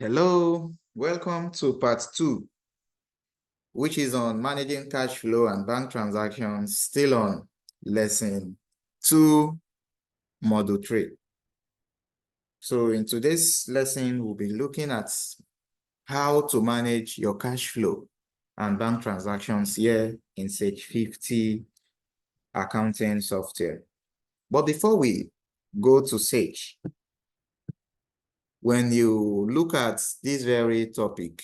Hello, welcome to part 2, which is on managing cash flow and bank transactions, still on lesson 2, module 3. So in today's lesson, we'll be looking at how to manage your cash flow and bank transactions here in Sage 50 accounting software. But before we go to Sage, when you look at this very topic,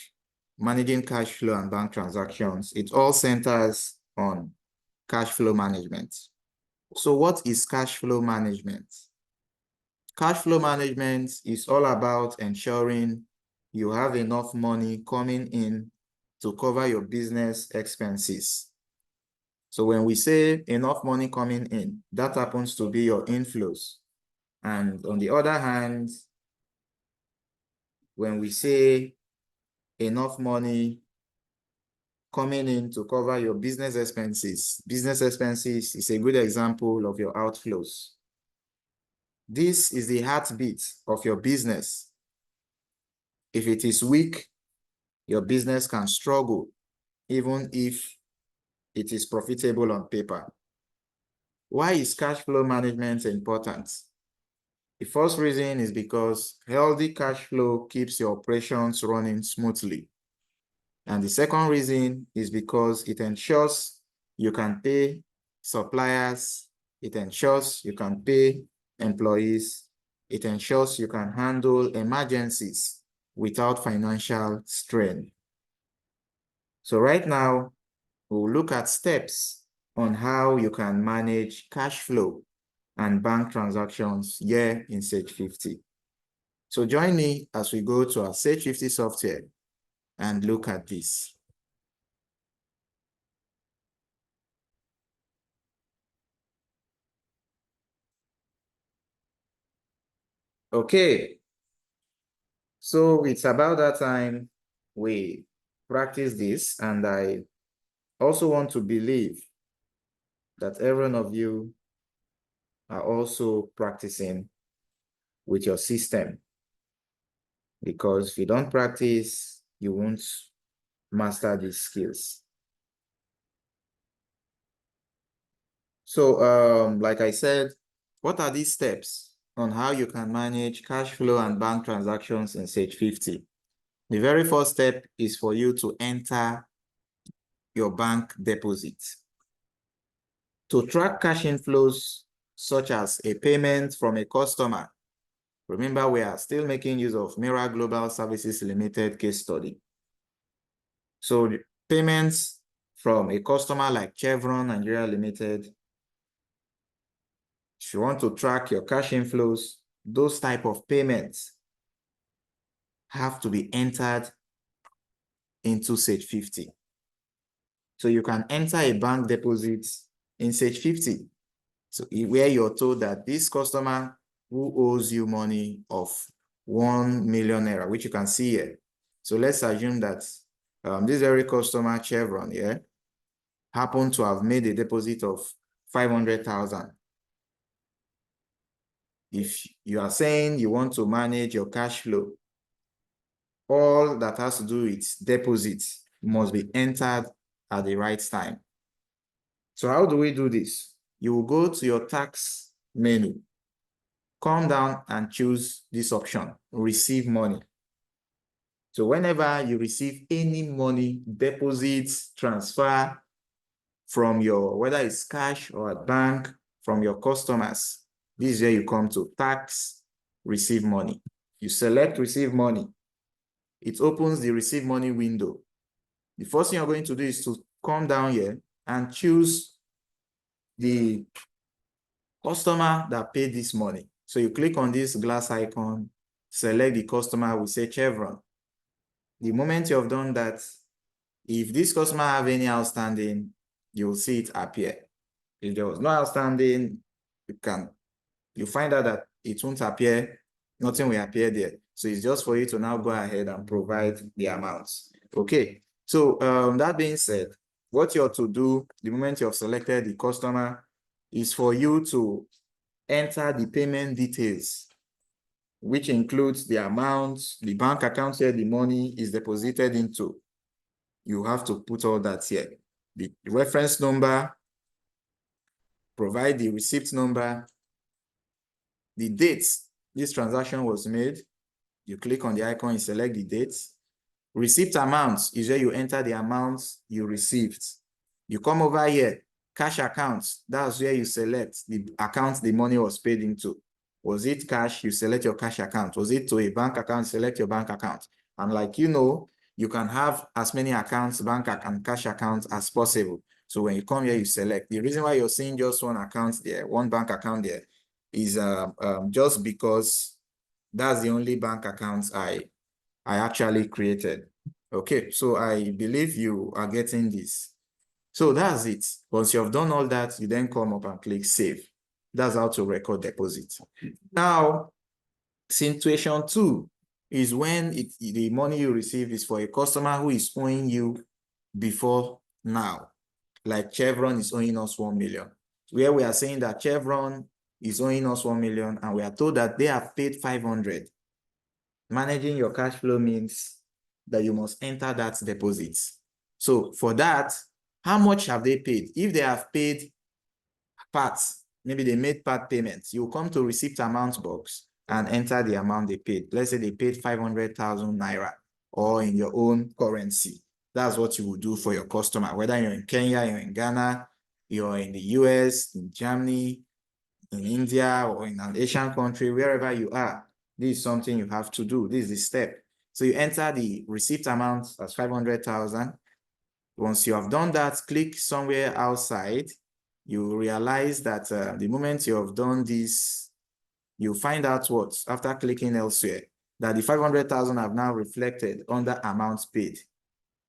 managing cash flow and bank transactions, it all centers on cash flow management. So what is cash flow management? Cash flow management is all about ensuring you have enough money coming in to cover your business expenses. So when we say enough money coming in, that happens to be your inflows. And on the other hand, when we say enough money coming in to cover your business expenses is a good example of your outflows. This is the heartbeat of your business. If it is weak, your business can struggle, even if it is profitable on paper. Why is cash flow management important? The first reason is because healthy cash flow keeps your operations running smoothly. And the second reason is because it ensures you can pay suppliers, it ensures you can pay employees, it ensures you can handle emergencies without financial strain. So right now, we'll look at steps on how you can manage cash flow and bank transactions here in Sage 50. So join me as we go to our Sage 50 software and look at this. Okay, so it's about that time we practice this, and I also want to believe that every one of you are also practicing with your system, because if you don't practice, you won't master these skills. So like I said, what are these steps on how you can manage cash flow and bank transactions in Sage 50? The very first step is for you to enter your bank deposit. To track cash inflows, such as a payment from a customer, remember we are still making use of Mira Global Services Limited case study. So the payments from a customer like Chevron Nigeria Limited, if you want to track your cash inflows, those type of payments have to be entered into Sage 50. So you can enter a bank deposit in Sage 50. So where you're told that this customer who owes you money of 1 million naira, which you can see here. So let's assume that this very customer, Chevron, happened to have made a deposit of 500,000. If you are saying you want to manage your cash flow, all that has to do with deposits must be entered at the right time. So how do we do this? You will go to your tax menu, come down and choose this option, receive money. So whenever you receive any money, deposits, transfer from your, whether it's cash or at bank, from your customers, this is where you come to tax, receive money. You select receive money. It opens the receive money window. The first thing you're going to do is to come down here and choose the customer that paid this money. So you click on this glass icon, select the customer, we say Chevron. The moment you have done that, if this customer have any outstanding, you'll see it appear. If there was no outstanding, you find out that it won't appear, nothing will appear there. So it's just for you to now go ahead and provide the amounts. Okay, so that being said, what you're to do the moment you've selected the customer is for you to enter the payment details which includes the amount, the bank account where the money is deposited into. You have to put all that here. The reference number, provide the receipt number, the date this transaction was made. You click on the icon, you select the date. Receipt amount is where you enter the amount you received. You come over here, cash accounts, that's where you select the account the money was paid into. Was it cash? You select your cash account. Was it to a bank account? Select your bank account. And like you know, you can have as many accounts, bank and cash accounts as possible. So when you come here, you select. The reason why you're seeing just one account there, one bank account there, is just because that's the only bank account I actually created. Okay, so I believe you are getting this. So that's it. Once you have done all that, you then come up and click save. That's how to record deposit. Now, situation 2 is when the money you receive is for a customer who is owing you before now. Like Chevron is owing us 1 million. Where we are saying that Chevron is owing us 1 million and we are told that they have paid 500. Managing your cash flow means that you must enter that deposit. So for that, how much have they paid? If they have paid parts, maybe they made part payments, you come to receipt amount box and enter the amount they paid. Let's say they paid 500,000 naira or in your own currency. That's what you will do for your customer, whether you're in Kenya, you're in Ghana, you're in the US, in Germany, in India, or in an Asian country, wherever you are. This is something you have to do. This is the step. So you enter the receipt amount as 500,000. Once you have done that, click somewhere outside. You realize that the moment you have done this, you find out what, after clicking elsewhere, that the 500,000 have now reflected under amounts paid.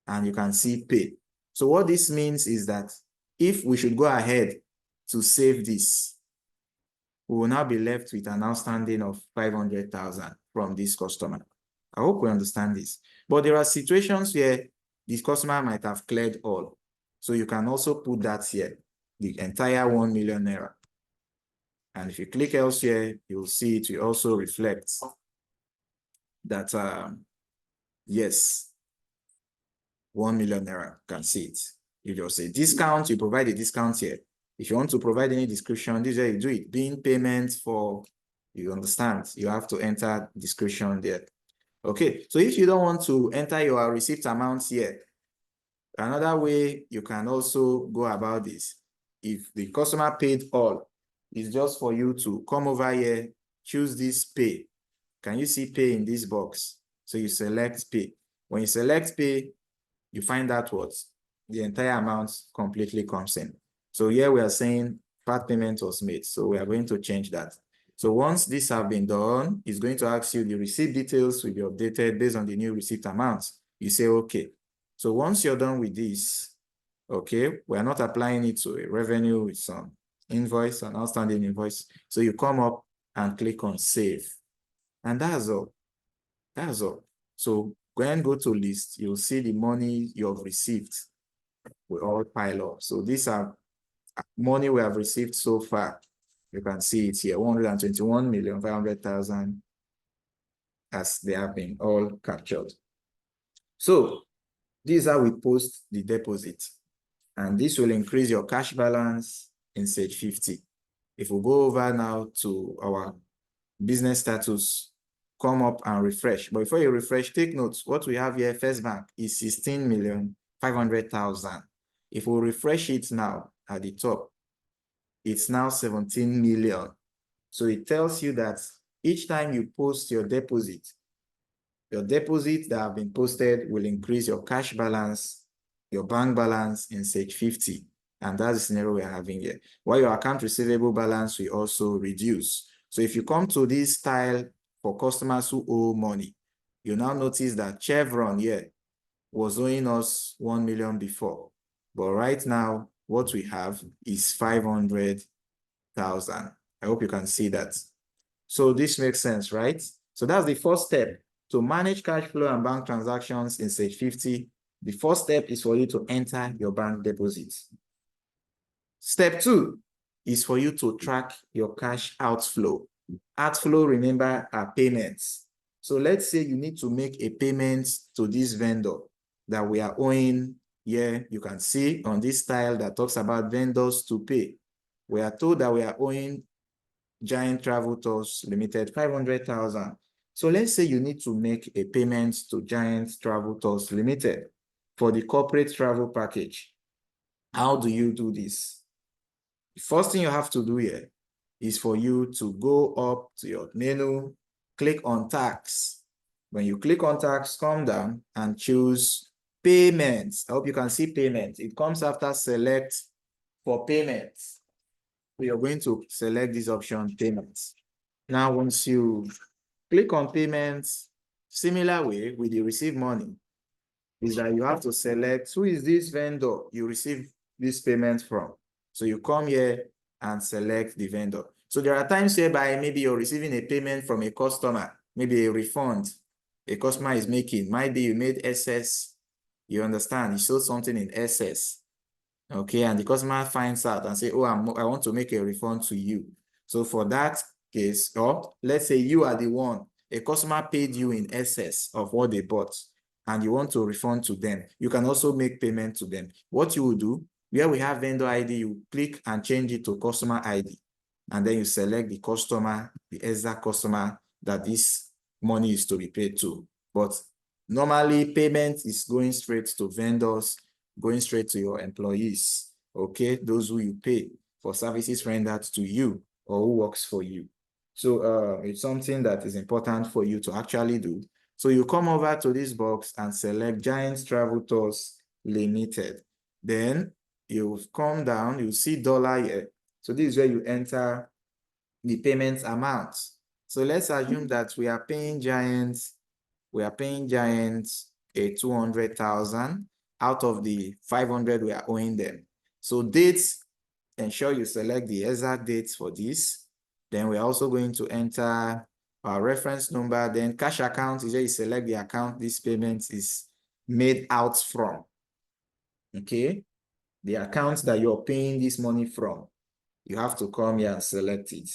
And you can see pay. So what this means is that if we should go ahead to save this, we will now be left with an outstanding of 500,000 from this customer. I hope we understand this. But there are situations where this customer might have cleared all. So you can also put that here, the entire 1 million naira. And if you click elsewhere, you'll see it will also reflect that, yes, 1 million naira, you can see it. You just say discount, you provide a discount here. If you want to provide any description, this is how you do it. Being payment for, you understand, you have to enter description there. Okay, so if you don't want to enter your receipt amounts here, another way you can also go about this, if the customer paid all, it's just for you to come over here, choose this pay. Can you see pay in this box? So you select pay. When you select pay, you find out what the entire amount completely comes in. So here we are saying part payment was made. So we are going to change that. So once this have been done, it's going to ask you the receipt details will be updated based on the new receipt amounts. You say, okay. So once you're done with this, okay, we're not applying it to a revenue with some invoice, an outstanding invoice. So you come up and click on save. And that's all. That's all. So go to list, you'll see the money you have received will all pile up. So these are money we have received so far. You can see it here, 121,500,000 as they have been all captured. So this is how we post the deposit. And this will increase your cash balance in Sage 50. If we go over now to our business status, come up and refresh. But before you refresh, take notes. What we have here, First Bank, is 16,500,000. If we refresh it now at the top, it's now 17 million. So it tells you that each time you post your deposit that have been posted will increase your cash balance, your bank balance in Sage 50. And that's the scenario we're having here. While your account receivable balance will also reduce. So if you come to this style for customers who owe money, you now notice that Chevron here was owing us 1 million before. But right now, what we have is 500,000. I hope you can see that. So this makes sense, right? So that's the first step. To manage cash flow and bank transactions in Sage 50, the first step is for you to enter your bank deposits. Step 2 is for you to track your cash outflow. Outflow, remember, are payments. So let's say you need to make a payment to this vendor that we are owing. Here you can see on this tile that talks about vendors to pay. We are told that we are owing Giant Travel Tours Limited 500,000. So let's say you need to make a payment to Giant Travel Tours Limited for the corporate travel package. How do you do this? The first thing you have to do here is for you to go up to your menu, click on tax. When you click on tax, come down and choose payments. I hope you can see payments. It comes after select for payments. We are going to select this option, payments. Now, once you click on payments, similar way with the receive money, is that you have to select who is this vendor you receive this payment from. So you come here and select the vendor. So there are times whereby maybe you're receiving a payment from a customer, maybe a refund a customer is making. Might be you made SS, you understand, you sold something in SS. Okay, and the customer finds out and say, oh, I want to make a refund to you. So for that case, or let's say you are the one, a customer paid you in excess of what they bought, and you want to refund to them. You can also make payment to them. What you will do, where we have vendor ID, you click and change it to customer ID. And then you select the customer, the exact customer that this money is to be paid to. But normally payment is going straight to vendors, going straight to your employees, okay? Those who you pay for services rendered to you or who works for you. So it's something that is important for you to actually do. So you come over to this box and select Giant Travel Tours Limited. Then you come down, you see dollar here. So this is where you enter the payment amount. So let's assume that we are paying Giant a 200,000 out of the 500 we are owing them. So dates, ensure you select the exact dates for this. Then we're also going to enter our reference number. Then cash account is where you select the account this payment is made out from. Okay, the account that you're paying this money from, you have to come here and select it.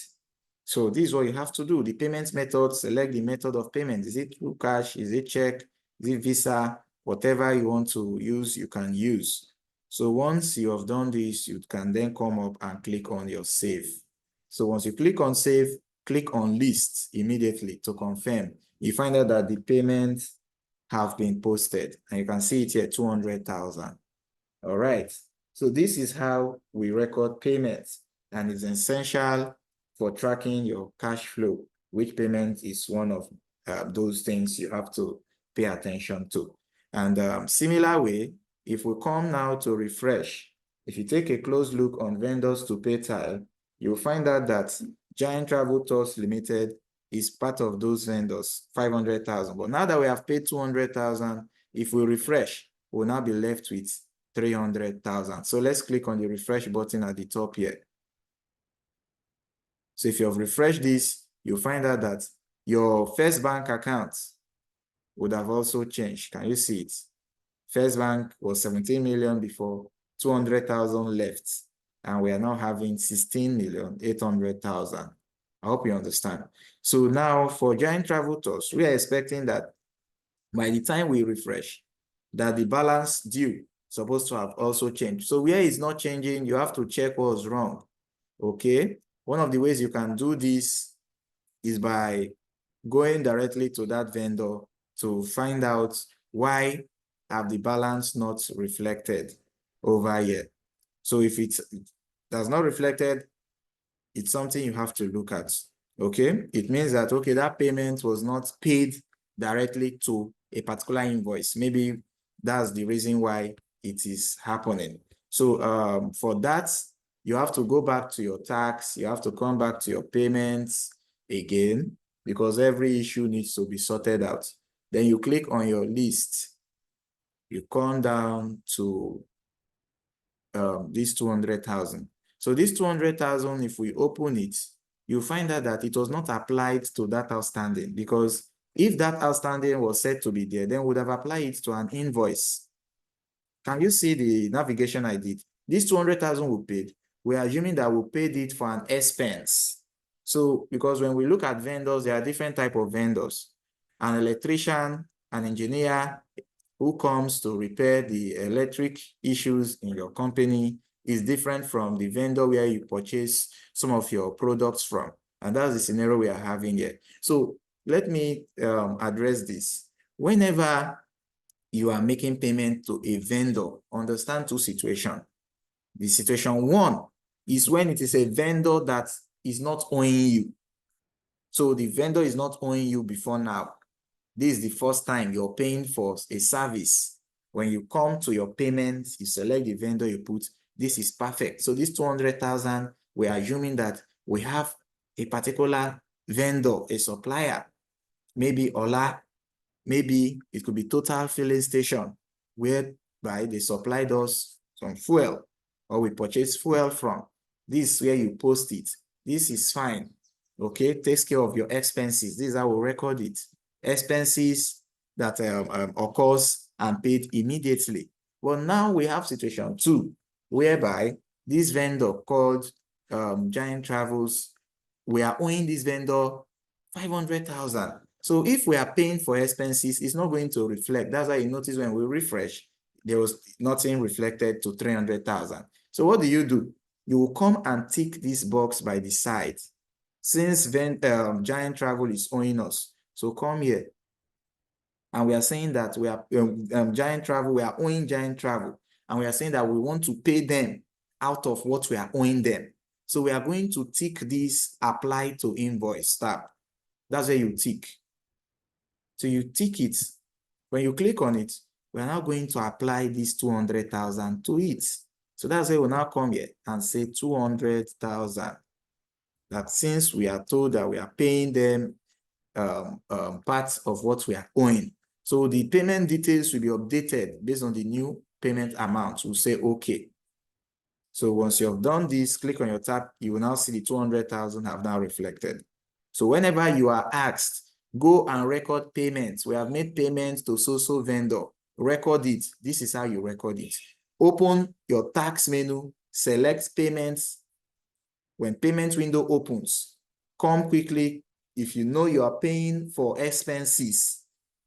So this is what you have to do. The payment method, select the method of payment. Is it through cash? Is it check? Is it Visa? Whatever you want to use, you can use. So once you have done this, you can then come up and click on your save. So once you click on save, click on list immediately to confirm. You find out that the payments have been posted, and you can see it here, 200,000. All right. So this is how we record payments, and it's essential for tracking your cash flow, which payment is one of those things you have to pay attention to. And similar way, if we come now to refresh, if you take a close look on vendors to pay tile, you'll find out that Giant Travel Tours Limited is part of those vendors, 500,000. But now that we have paid 200,000, if we refresh, we'll now be left with 300,000. So let's click on the refresh button at the top here. So if you have refreshed this, you'll find out that your First Bank account would have also changed. Can you see it? First Bank was 17 million before, 200,000 left, and we are now having 16,800,000. I hope you understand. So now for Giant Travel Tours, we are expecting that by the time we refresh, that the balance due supposed to have also changed. So where it's not changing, you have to check what's wrong. Okay. One of the ways you can do this is by going directly to that vendor to find out why have the balance not reflected over here. So if it does not reflected, it's something you have to look at. Okay. It means that, okay, that payment was not paid directly to a particular invoice. Maybe that's the reason why it is happening. So for that, you have to go back to your tax. You have to come back to your payments again, because every issue needs to be sorted out. Then you click on your list. You come down to this 200,000. So this 200,000, if we open it, you find out that it was not applied to that outstanding, because if that outstanding was said to be there, then we would have applied it to an invoice. Can you see the navigation I did? This 200,000 we paid, we're assuming that we paid it for an expense. So because when we look at vendors, there are different types of vendors. An electrician, an engineer who comes to repair the electric issues in your company is different from the vendor where you purchase some of your products from. And that's the scenario we are having here. So let me address this. Whenever you are making payment to a vendor, understand two situations. The situation one is when it is a vendor that is not owing you. So the vendor is not owing you before now. This is the first time you're paying for a service. When you come to your payments, you select the vendor you put, this is perfect. So this 200,000, we're assuming that we have a particular vendor, a supplier, maybe Ola, maybe it could be Total Filling Station, whereby they supplied us some fuel, or we purchase fuel from. This is where you post it. This is fine. Okay, takes care of your expenses. This is how we record it. Expenses that occurs and paid immediately. Well, now we have situation two, whereby this vendor called Giant Travels, we are owing this vendor 500,000. So if we are paying for expenses, it's not going to reflect. That's why you notice when we refresh, there was nothing reflected to 300,000. So what do? You will come and tick this box by the side. Since Giant Travel is owing us, so come here. And we are saying that we are Giant Travel, we are owing Giant Travel. And we are saying that we want to pay them out of what we are owing them. So we are going to tick this apply to invoice tab. That's where you tick. So you tick it. When you click on it, we are now going to apply this 200,000 to it. So that's why we'll now come here and say 200,000. That since we are told that we are paying them part of what we are owing. So the payment details will be updated based on the new payment amount. We'll say okay. So once you have done this, click on your tab, you will now see the 200,000 have now reflected. So whenever you are asked, go and record payments. We have made payments to so-so vendor. Record it. This is how you record it. Open your tax menu, select payments. When payment window opens, come quickly. If you know you are paying for expenses,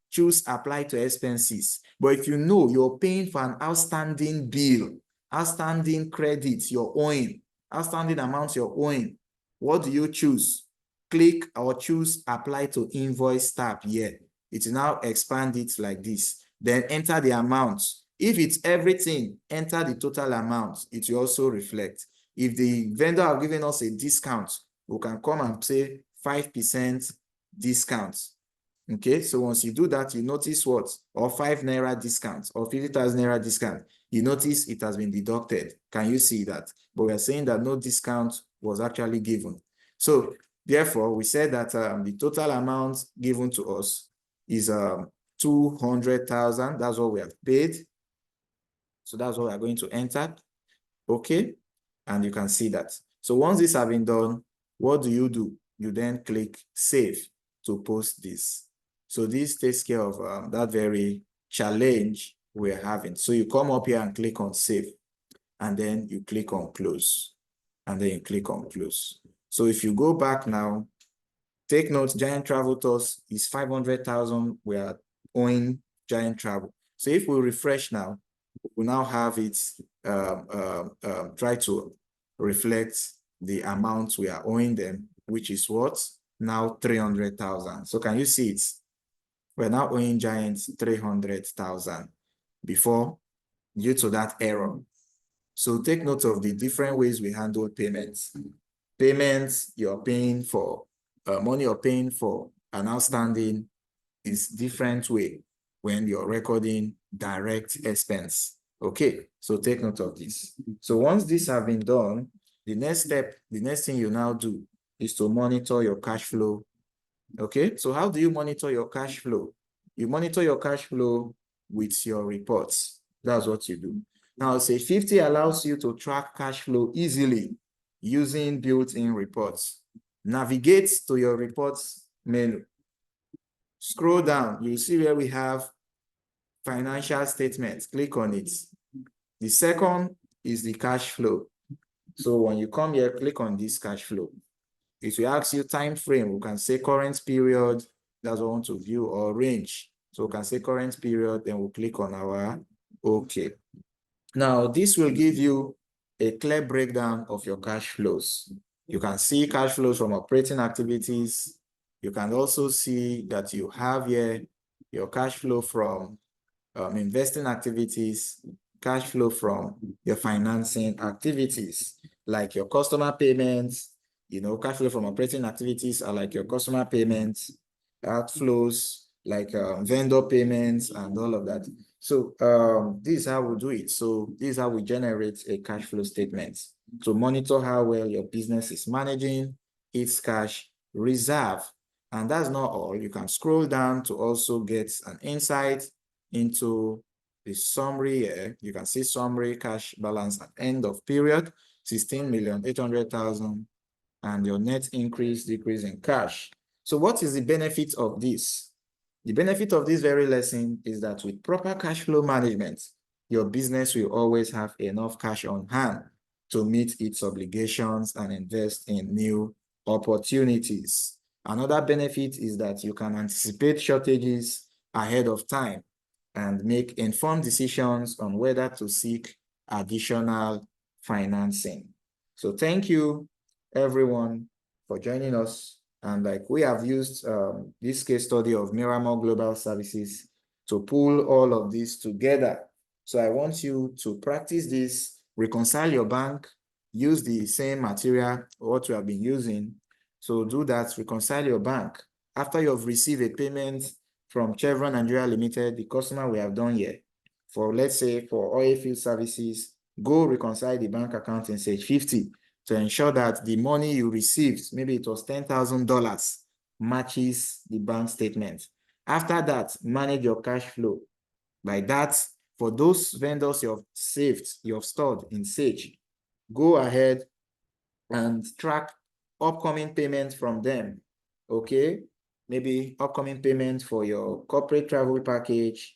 choose apply to expenses. But if you know you're paying for an outstanding bill, outstanding credit you're owing, outstanding amounts you're owing, what do you choose? Click or choose apply to invoice tab here. It will now expand it like this. Then enter the amount. If it's everything, enter the total amount. It will also reflect. If the vendor have given us a discount, we can come and say 5% discount. Okay, so once you do that, you notice what? Or 5 naira discount or 50,000 naira discount. You notice it has been deducted. Can you see that? But we are saying that no discount was actually given. So therefore, we said that the total amount given to us is 200,000. That's what we have paid. So that's what we are going to enter. Okay, and you can see that. So once this has been done, what do? You then click save to post this. So this takes care of that very challenge we're having. So you come up here and click on save, and then you click on close, and then you click on close. So if you go back now, take note, Giant Travel Tours is 500,000. We are owing Giant Travel. So if we refresh now, we now have it try to reflect the amount we are owing them, which is what? Now 300,000. So can you see it? We're now owing Giant 300,000 before, due to that error. So take note of the different ways we handle payments. Payments you're paying for, money you're paying for an outstanding is different way when you're recording direct expense. Okay, so take note of this. So once this has been done, the next step, the next thing you now do is to monitor your cash flow. Okay, so how do you monitor your cash flow? You monitor your cash flow with your reports. That's what you do. Now, say 50 allows you to track cash flow easily using built-in reports. Navigate to your reports menu. Scroll down, you'll see where we have financial statements. Click on it. The second is the cash flow. So when you come here, click on this cash flow. If you ask you time frame, we can say current period, that's what we want to view, or range. So we can say current period, then we'll click on our OK. Now, this will give you a clear breakdown of your cash flows. You can see cash flows from operating activities. You can also see that you have here your cash flow from investing activities, cash flow from your financing activities, like your customer payments. Cash flow from operating activities are like your customer payments, outflows, like vendor payments and all of that. So this is how we do it. So this is how we generate a cash flow statement to monitor how well your business is managing its cash reserve. And that's not all. You can scroll down to also get an insight into the summary here. You can see summary cash balance at end of period, 16,800,000, and your net increase, decrease in cash. So what is the benefit of this? The benefit of this very lesson is that with proper cash flow management, your business will always have enough cash on hand to meet its obligations and invest in new opportunities. Another benefit is that you can anticipate shortages ahead of time and make informed decisions on whether to seek additional financing. So thank you, everyone, for joining us. And like we have used this case study of Miramore Global Services to pull all of this together. So I want you to practice this, reconcile your bank, use the same material, what we have been using. So do that, reconcile your bank. After you've received a payment from Chevron Nigeria Limited, the customer we have done here, for let's say for oil field services, go reconcile the bank account in Sage 50 to ensure that the money you received, maybe it was $10,000, matches the bank statement. After that, manage your cash flow. By that, for those vendors you have saved, you have stored in Sage, go ahead and track upcoming payments from them, okay? Maybe upcoming payments for your corporate travel package.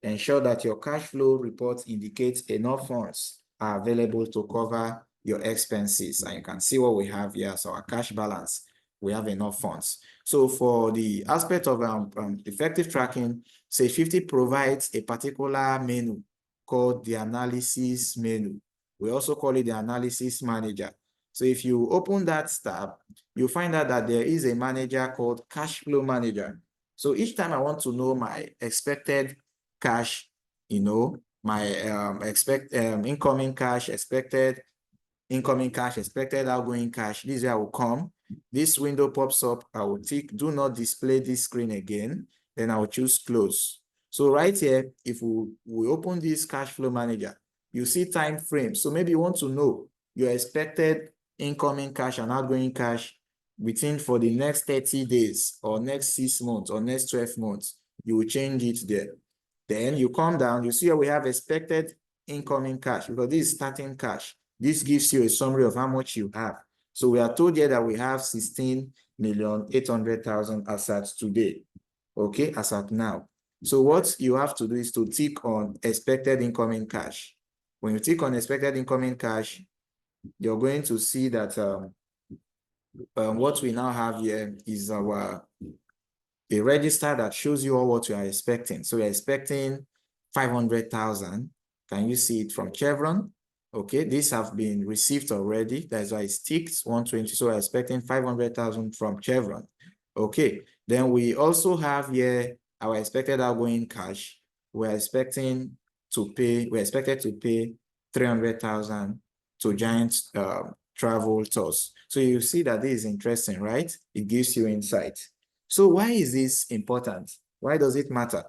Ensure that your cash flow report indicates enough funds are available to cover your expenses. And you can see what we have here. So our cash balance, we have enough funds. So for the aspect of effective tracking, Sage 50 provides a particular menu called the analysis menu. We also call it the analysis manager. So if you open that tab, you'll find out that there is a manager called cash flow manager. So each time I want to know my expected cash, my incoming cash, expected incoming cash, expected outgoing cash, this is where I will come. This window pops up. I will tick do not display this screen again. Then I will choose close. So right here, if we open this cash flow manager, you see time frame. So maybe you want to know your expected incoming cash and outgoing cash for the next 30 days or next 6 months or next 12 months. You will change it there. Then you come down, you see here we have expected incoming cash because this is starting cash. This gives you a summary of how much you have. So we are told here that we have 16,800,000 as at today, okay, as at now. So what you have to do is to tick on expected incoming cash. When you tick on expected incoming cash, you're going to see that what we now have here is a register that shows you all what you are expecting. So you're expecting 500,000. Can you see it from Chevron? Okay, these have been received already. That's why it's ticked 120. So we're expecting 500,000 from Chevron. Okay, then we also have here our expected outgoing cash. We're expected to pay 300,000 to Giant Travel Tours. So you see that this is interesting, right? It gives you insight. So why is this important? Why does it matter?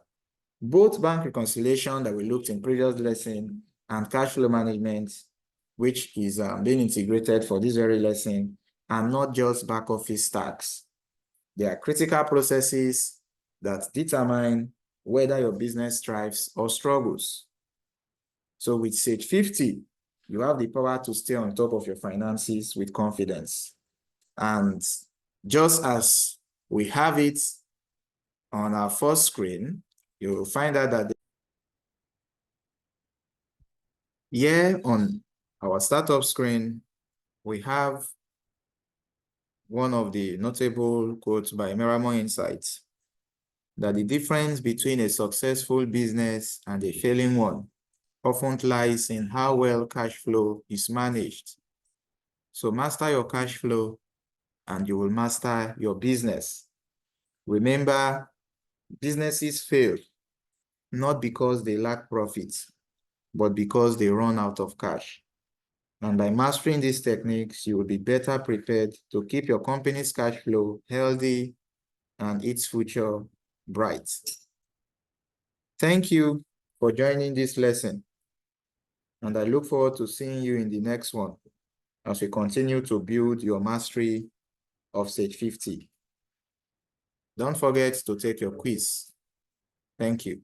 Both bank reconciliation that we looked in previous lesson and cash flow management, which is being integrated for this very lesson, are not just back office tasks. They are critical processes that determine whether your business thrives or struggles. So with Sage 50, you have the power to stay on top of your finances with confidence. And just as we have it on our first screen, you'll find out that here on our startup screen, we have one of the notable quotes by Miramore Insights, that the difference between a successful business and a failing one often lies in how well cash flow is managed. So master your cash flow and you will master your business. Remember, businesses fail not because they lack profits, but because they run out of cash. And by mastering these techniques, you will be better prepared to keep your company's cash flow healthy and its future bright. Thank you for joining this lesson, and I look forward to seeing you in the next one as we continue to build your mastery of Sage 50. Don't forget to take your quiz. Thank you.